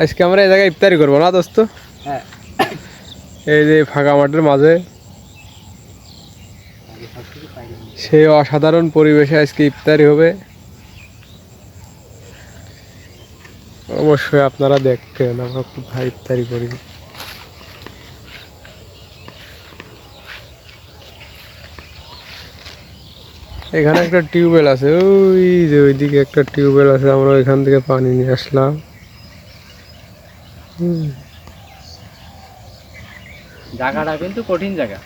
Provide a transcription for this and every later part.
আজকে আমরা এই জায়গায় ইফতারি করবো না দোস্ত? হ্যাঁ, এই যে ফাঁকা মাঠের মাঝে সেই অসাধারণ পরিবেশে আজকে ইফতারি হবে। অবশ্যই আপনারা দেখেন আমরা কোথায় ইফতারি করি। এখানে একটা টিউবওয়েল আছে, ওই যে ওইদিকে একটা টিউবওয়েল আছে, আমরা ওইখান থেকে পানি নিয়ে আসলাম। জায়গাটা কিন্তু কঠিন জায়গা।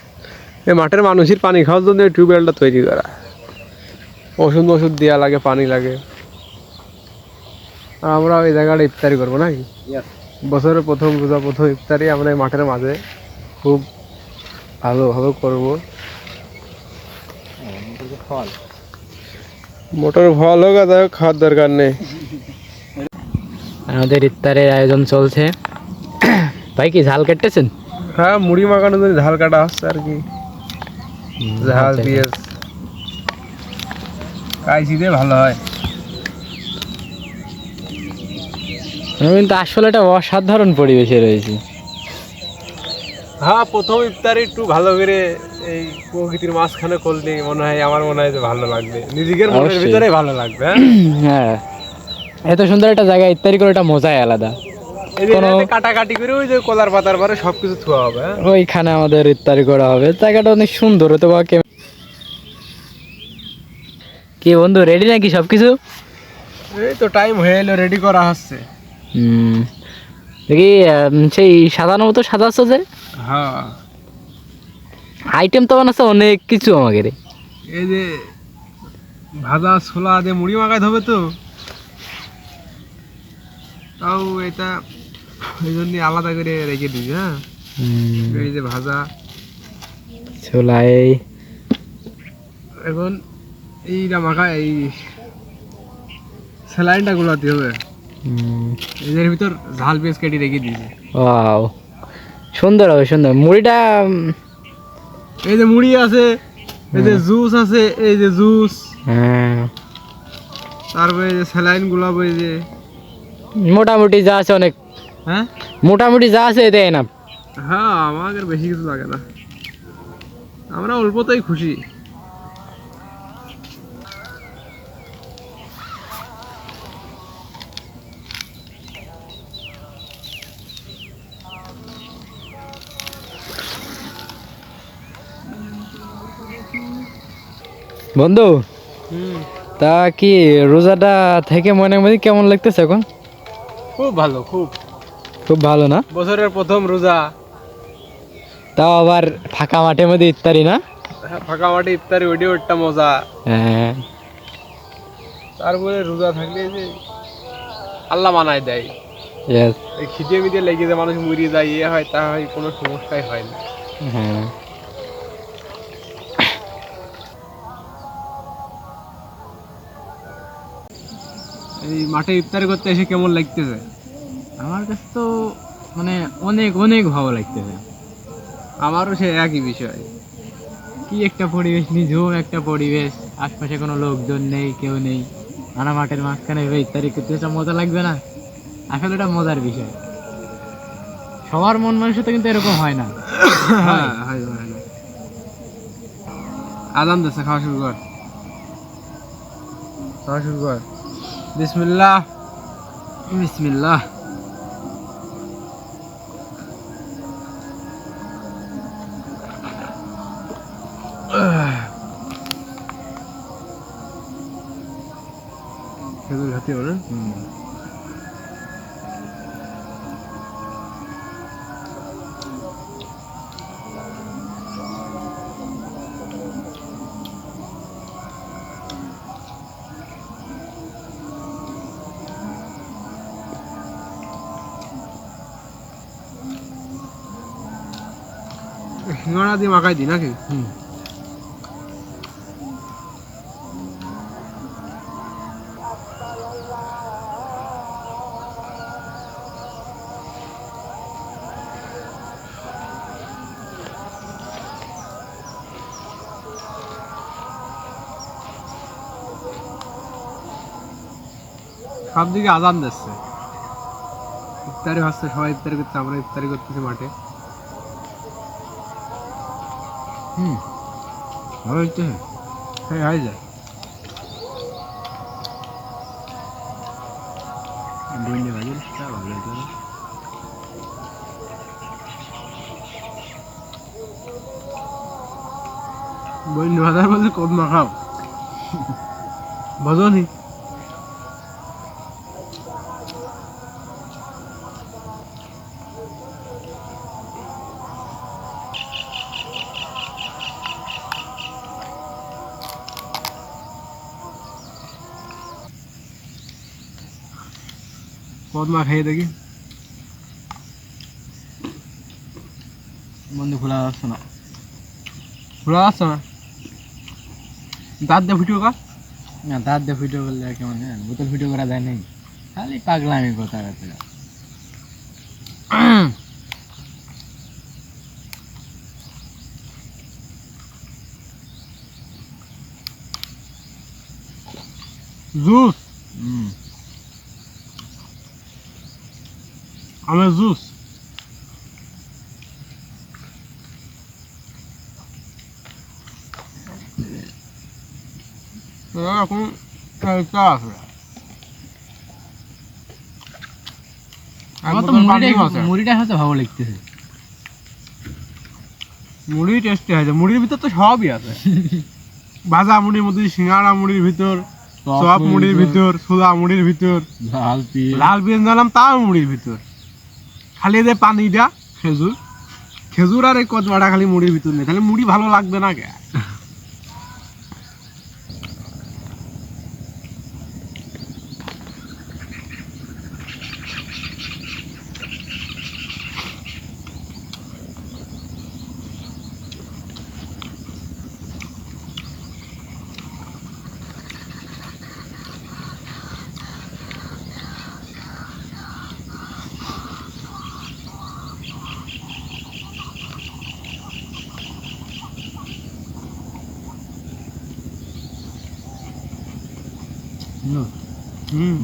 এই মাঠের মানুষের পানি খাওয়ার জন্য টিউবওয়েলটা তৈরি করা। ওষুধ দেওয়া লাগে, পানি লাগে। আর আমরা ওই জায়গাটা ইফতারি করবো নাকি? বছরের প্রথম রোজা, প্রথম ইফতারি আমরা এই মাঠের মাঝে খুব ভালোভাবে করবো। মোটর ফল হোক আর খাওয়ার দরকার নেই। আমাদের ইফতারের আয়োজন চলছে। ভাই কি ঝাল কাটতেছেন? হ্যাঁ, মুড়ি মাখানোর জন্য ঝাল কাটা হচ্ছে আর কি। ঝাল পেঁয়াজ কাইছি দিয়ে ভালো হয়। কিন্তু আসলে এটা অসাধারণ পরিবেশে রয়েছে। হ্যাঁ, প্রথম ইফতারি একটু ভালো করে এই প্রকৃতির মাঝখানে করলে আমার মনে হয় যে ভালো লাগবে, নিজের মনের ভিতরে ভালো লাগবে। হ্যাঁ, এত সুন্দর একটা জায়গায় ইফতারি করে এটা মজাই আলাদা। কাটাকাটি করে ওই যে কলার পাতার পরে সবকিছু থোয়া হবে। ওইখানে আমাদের ইফতারি করা হবে। জায়গাটা অনেক সুন্দর। তোমাকে কি বন্ধু, রেডি নাকি সবকিছু? এই তো টাইম হয়ে এলো, রেডি করা হচ্ছে। দেখি সেই সাজানো মতো সাজাচ্ছ যে। হ্যাঁ, আইটেম তো বানাচ্ছে অনেক কিছু আমাকে রে। এই যে ভাজা ছোলা দিয়ে মুড়ি মাখাইতে হবে তো, তাও এটা এই জন্য আলাদা করে রেখে দিবি। হ্যাঁ, এই যে ভাজা ছোলাই এখন এইটা মাখা, এই স্যালাইনটা গুলাতে হবে। এদের ভিতর ঝাল পেঁয়াজ কেটে রেখে দিয়েছে। ওয়াও, সুন্দর হবে সুন্দর। মুড়িটা এই যে মুড়ি আছে, এই যে জুস আছে, এই যে জুস, হ্যাঁ, তারপরে এই যে স্যালাইন গুলাবো, এই যে মোটামুটি যা আছে অনেক। হ্যাঁ, মোটামুটি যা আছে এটাই না। হ্যাঁ, আমাদের বেশি কিছু লাগে না, আমরা অল্পতেই খুশি। বন্ধু, তা কি রোজাটা থেকে মনে মনে কেমন লাগতেছে এখন? খুব ভালো, খুব খুব ভালো না? বছরের প্রথম রোজা, তাও আবার ফাঁকা মাঠের মধ্যে ইফতারি না? ফাঁকা মাঠে ইফতারি, ওইটাও একটা মজা। হ্যাঁ, তারপরে রোজা থাকলে যে আল্লাহ মানায় দেয়। এই খিদে মিদে লেগে যে মানুষ মরিয়ে যায়, ইয়ে হয় তা হয়, কোনো সমস্যাই হয় না। হ্যাঁ, এই মাঠে ইফতারি করতে এসে কেমন লাগতেছে? আমার কাছে তো মানে অনেক অনেক ভালো লাগতেছে। আমারও সে একই বিষয়। কি একটা পরিবেশ, নিঝুম একটা পরিবেশ, আশপাশে কোনো লোকজন নেই, কেউ নেই। আনা মাঠের মাঝখানে ইফতারি করতে এটা মজা লাগবে না? আসলে এটা মজার বিষয়। সবার মন মানুষের কিন্তু এরকম হয় না। হ্যাঁ, আজান দিচ্ছে, খাওয়া শুরু কর, খাওয়া শুরু কর। বিসমিল্লাহ, বিসমিল্লাহ। খেজুর খাতে হবে না? সিঙ্গাড়া দিয়ে মাখাই দিই নাকি? সব দিকে আজান দিচ্ছে, ইফতারি হচ্ছে, সবাই ইফতারি করছে, আমরা ইফতারি করতেছি মাঠে। ভালো হচ্ছে। হ্যাঁ, হয়ে যায়। বইলে ভালো হচ্ছে। বইন বাজার বলতে কম না খাও বুঝনি। কদমা খেয়ে দেখি, বন্ধু খোলা যাচ্ছে না। খোলা যাচ্ছে না, দাঁত দিয়ে ফুটিও কা। না দাঁত দিয়ে ভিডিও করলে কেমন জানেন, বোতল ভিডিও করা যায় নাই, খালি পাগলামি কথা কথা। জুস, আমের জুস। এখন চা আছে, আমার তো মুড়িটা হয়তো ভালো লাগতেছে। মুড়ি টেস্টি আছে, মুড়ির ভিতর তো সবই আছে। ভাজা মুড়ির মধ্যে, সিঙ্গাড়া মুড়ির ভিতর, চপ মুড়ির ভিতর, ছোলা মুড়ির ভিতর, লাল পেঁয়াজ দিলাম তাও মুড়ির ভিতর। খালি যে পানিটা খেজুর, খেজুর আর এই কচুয়াটা খালি মুড়ির ভিতর নেই, তাহলে মুড়ি ভালো লাগবে না কে?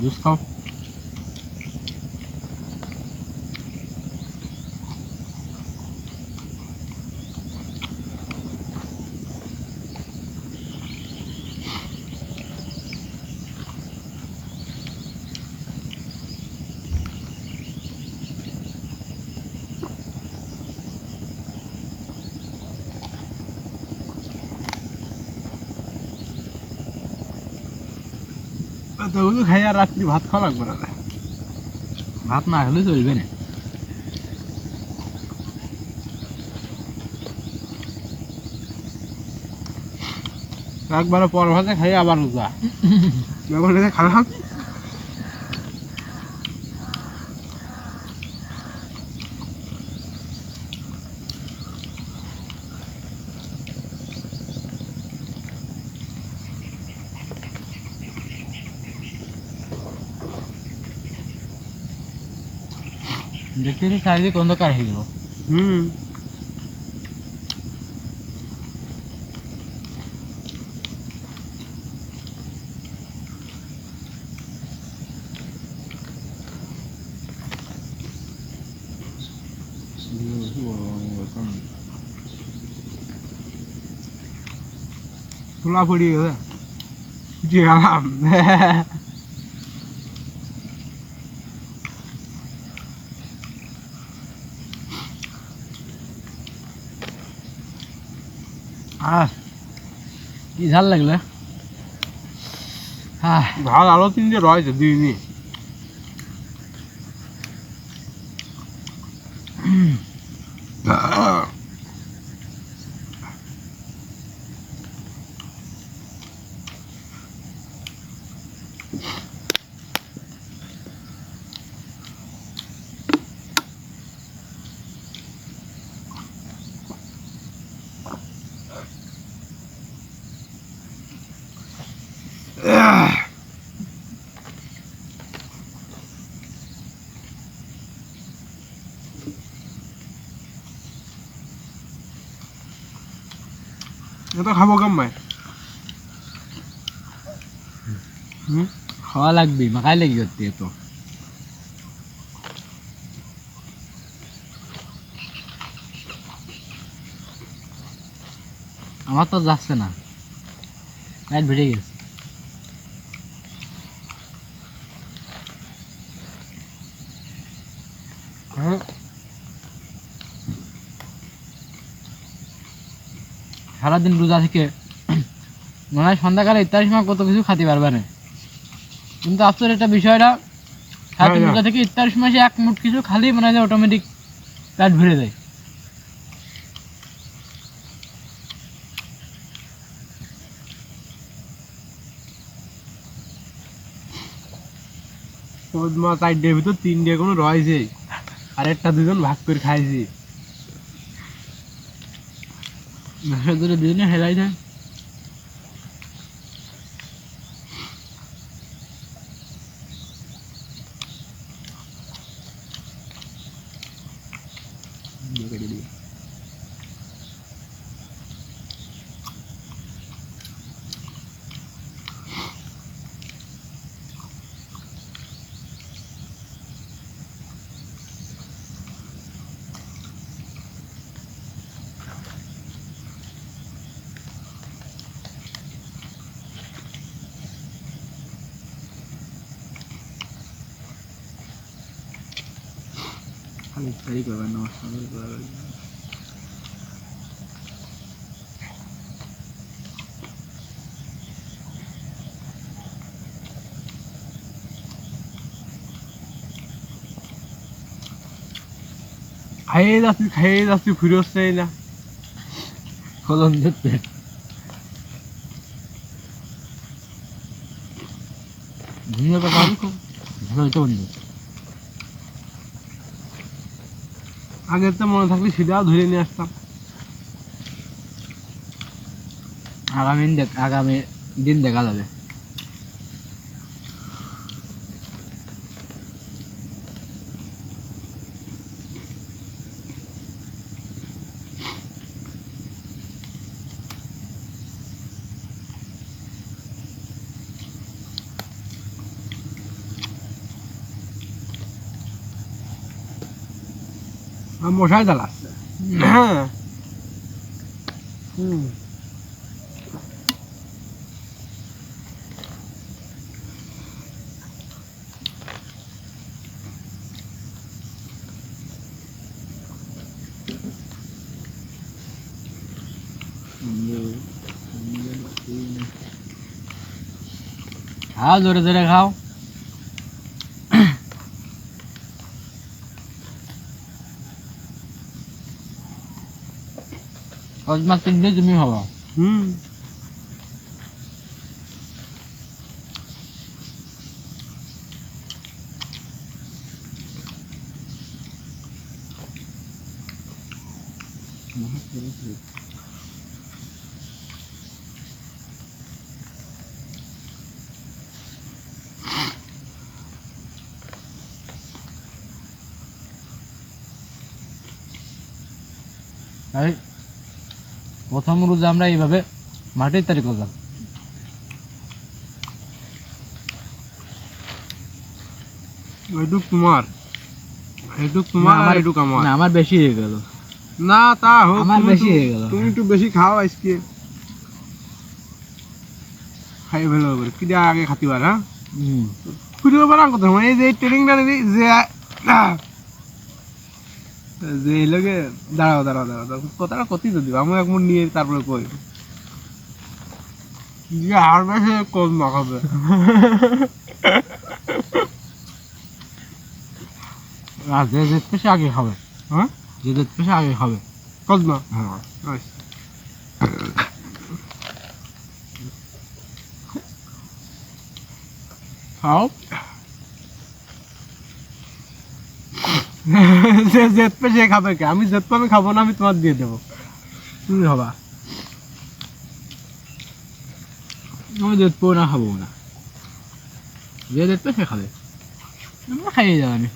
জুস খাও। তো ওগুলো খাই আর রাত্রি ভাত খাওয়া লাগবে না। ভাত না হলে চলবে না। একবারে পর ভাতে খাই আবার রোজা, এখন এটা খারাপ। দেখতে দেখতে চারিদিক অন্ধকার হয়ে গেল। ছোলা পড়িয়ে গেছে, ফুটিয়ে গেলাম। কি ঝাল লাগলো। ঝাল আরো তিনটে রয়েছে দিইনি। এটা খাবো কেমন? খাওয়া লাগবে, মাখাই লাগি করতে তো। আমার তো যাচ্ছে না, লাইট বেড়ে গেছে। সারাদিন রোজা থেকে মনে হয় সন্ধ্যাকালে ইত্যাদি সময় কত কিছু খাতে পারবে না, কিন্তু আফসোস একটা বিষয়টা, সারাদিন রোজা থেকে ইত্যাদি সময় সে এক মুঠ কিছু খালি মনে হয় অটোমেটিক পেট ভরে যায়। মাছ 4 ভিতর 3 কোনো রয়েছে, আর একটা 2জন ভাগ করে খাইছি। মাসের ধরে দুজনে হেলাই যায়। খালি ইফতারি করবেন, নমস্কার করবেন। খাইয়ে যাচ্ছি ফিরে হচ্ছে না ফলন ধরতে ঘুমিয়ে কথা হবে খুব ভালো হইতে বন্ধু। আগের তো মনে থাকলে সেটাও ধরে নিয়ে আসতাম। আগামী দিন দেখা যাবে। মশাই জ্বালাচ্ছে। হ্যাঁ খাও, জোরে জোরে খাও। মাছ কিনলে তুমি হবা। প্রথম রোজা আমরা এইভাবে মাটির তৈরি করলাম। এইটুক তোমার, এইটুক তোমার, আর এইটুক আমার। না, আমার বেশি হয়ে গেল। না তা হোক, আমার বেশি হয়ে গেল। তুমি একটু বেশি খাও আজকে, খাই ভালো করে কি দিয়ে আগে খাতি পার। হ্যাঁ খুঁজে পারা কথা এই যে ট্রেনিংটা নিবি যে যে লোকে দাঁড়াও দাঁড়াও দাঁড়াও কথাটা কতই তো দিব, আমি এক মিনিট নিয়ে তারপরে কই যে আর বেশি কম মাখাবে। আর যে পেশে আগে খাবে, হ্যাঁ যে পেশে আগে খাবে কসমা। হ্যাঁ খাও। যে জেদ পে সে খাবে কে? আমি জেদ পে আমি খাবো না, আমি তোমার দিয়ে দেবো, তুমি হবা। আমি দেখবো না, খাবো না, যে দেখবে সে খাবে, আমরা খাইয়ে যাবানি।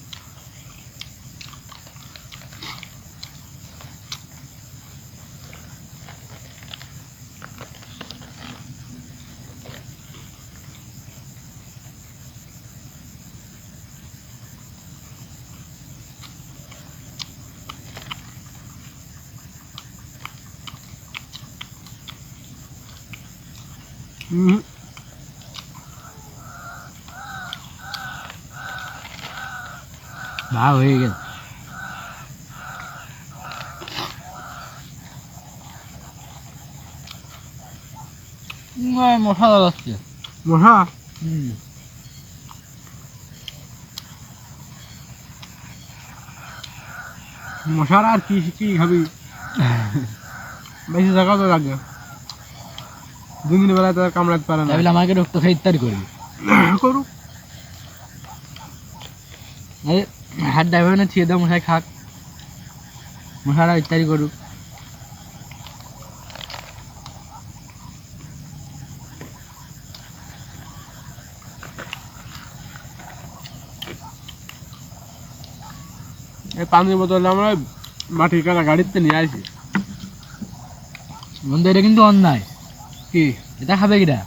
হুম, ভাব হয়ে গেল। মশা যাচ্ছে। মশা মশার আর কি কি খাবি? বেশি জায়গা তো লাগে, দিনের বেলায় তার কামড়াতে পারে না। তাহলে আমাকে রক্ত খাই ইত্যাদি করবি। করুক। হাত ড্রাইভার না ছিঁড়ে দাও, মশাই খাক, মশারা ইত্যাদি করুক। এই পানির বোতল আমরা মাটির কাটা গাড়িতে নিয়ে আসি। বন্ধু এটা কিন্তু অন্যায়। কি এটা খাবে কিটা?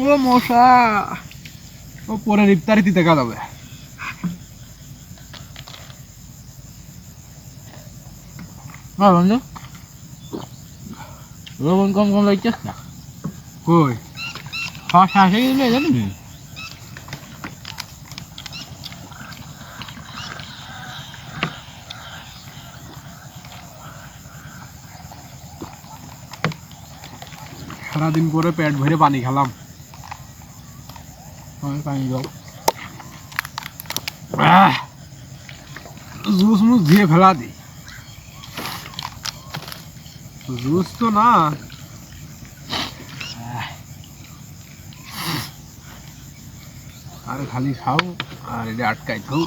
ও মশা, ও পরে ইফতারিতে দেখা যাবে। হ্যাঁ বন্ধু, লবণ কম কম লাগছে না? কই খাওয়া শেষ হয়ে গেলে জানি। সারাদিন পরে পেট ভরে পানি খেলাম। পানি দাও। জুস মুস দিয়ে ফেলা দি। জুস তো না, আরে খালি খাও আর এটা আটকাই থাও।